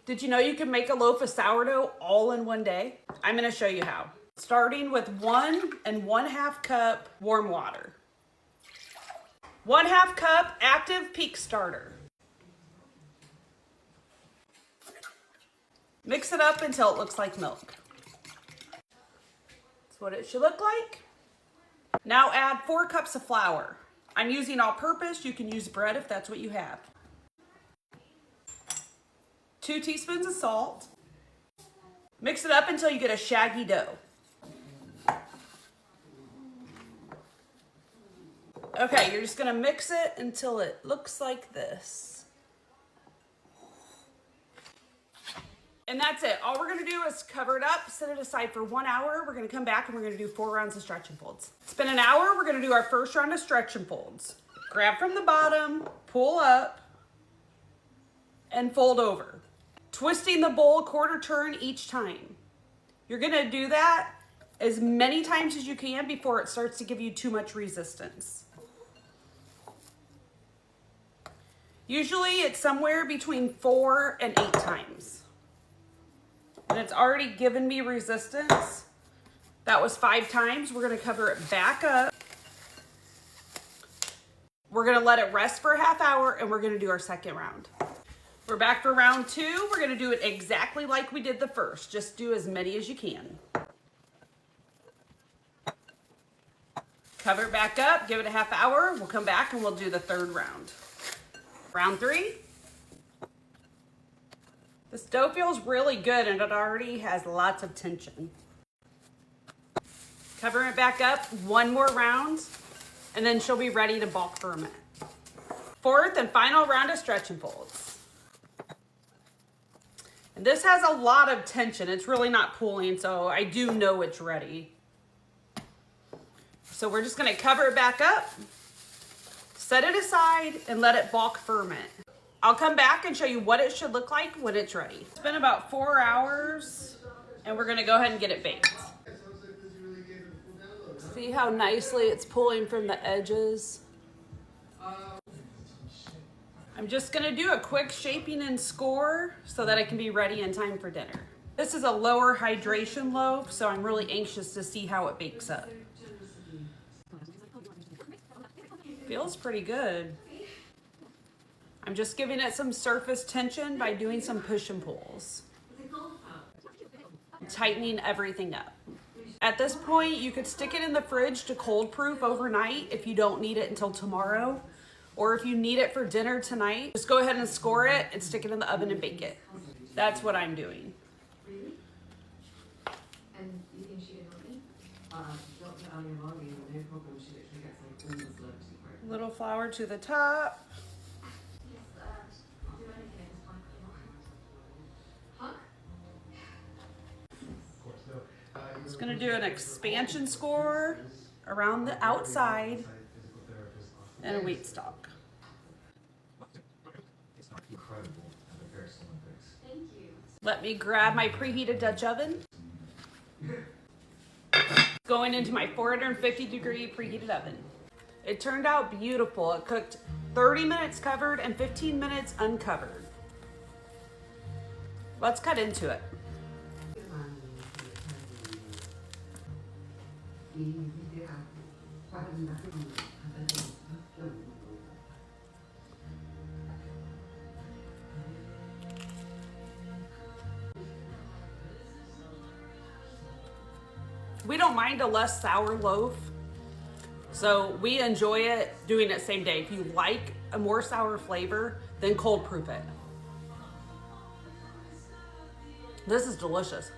Did you know you can make a loaf of sourdough all in one day? I'm gonna show you how. Starting with 1 1/2 cup warm water. 1/2 cup active peak starter. Mix it up until it looks like milk. That's what it should look like. Now add 4 cups of flour. I'm using all-purpose. You can use bread if that's what you have. 2 teaspoons of salt. Mix it up until you get a shaggy dough. Okay, you're just gonna mix it until it looks like this. And that's it. All we're gonna do is cover it up, set it aside for 1 hour. We're gonna come back and we're gonna do 4 rounds of stretch and folds. It's been an hour. We're gonna do our first round of stretch and folds. Grab from the bottom, pull up, and fold over. Twisting the bowl a quarter turn each time. You're gonna do that as many times as you can before it starts to give you too much resistance. Usually it's somewhere between 4 and 8 times. And it's already given me resistance. That was 5 times. We're gonna cover it back up. We're gonna let it rest for a half hour and we're gonna do our second round. We're back for round 2. We're gonna do it exactly like we did the first. Just do as many as you can. Cover it back up, give it a half hour. We'll come back and we'll do the third round. Round 3. This dough feels really good and it already has lots of tension. Cover it back up, 1 more round, and then she'll be ready to bulk ferment. 4th and final round of stretch and folds. And this has a lot of tension. It's really not pooling, so I do know it's ready. So we're just gonna cover it back up, set it aside, and let it bulk ferment. I'll come back and show you what it should look like when it's ready. It's been about 4 hours, and we're gonna go ahead and get it baked. See how nicely it's pulling from the edges? I'm just gonna do a quick shaping and score so that it can be ready in time for dinner. This is a lower hydration loaf, so I'm really anxious to see how it bakes up. Feels pretty good. I'm just giving it some surface tension by doing some push and pulls. Tightening everything up. At this point, you could stick it in the fridge to cold proof overnight if you don't need it until tomorrow. Or if you need it for dinner tonight, just go ahead and score it and stick it in the oven and bake it. That's what I'm doing. And you think she didn't want me? Don't put on your volume, no problem. She literally gets like all the slopes. Little flour to the top. I'll do anything at this point. Hug? Just gonna do an expansion score around the outside and a wheat stalk. Thank you. Let me grab my preheated Dutch oven. Going into my 450-degree preheated oven. It turned out beautiful. It cooked 30 minutes covered and 15 minutes uncovered. Let's cut into it. We don't mind a less sour loaf, so we enjoy it doing it same day. If you like a more sour flavor, then cold proof it. This is delicious.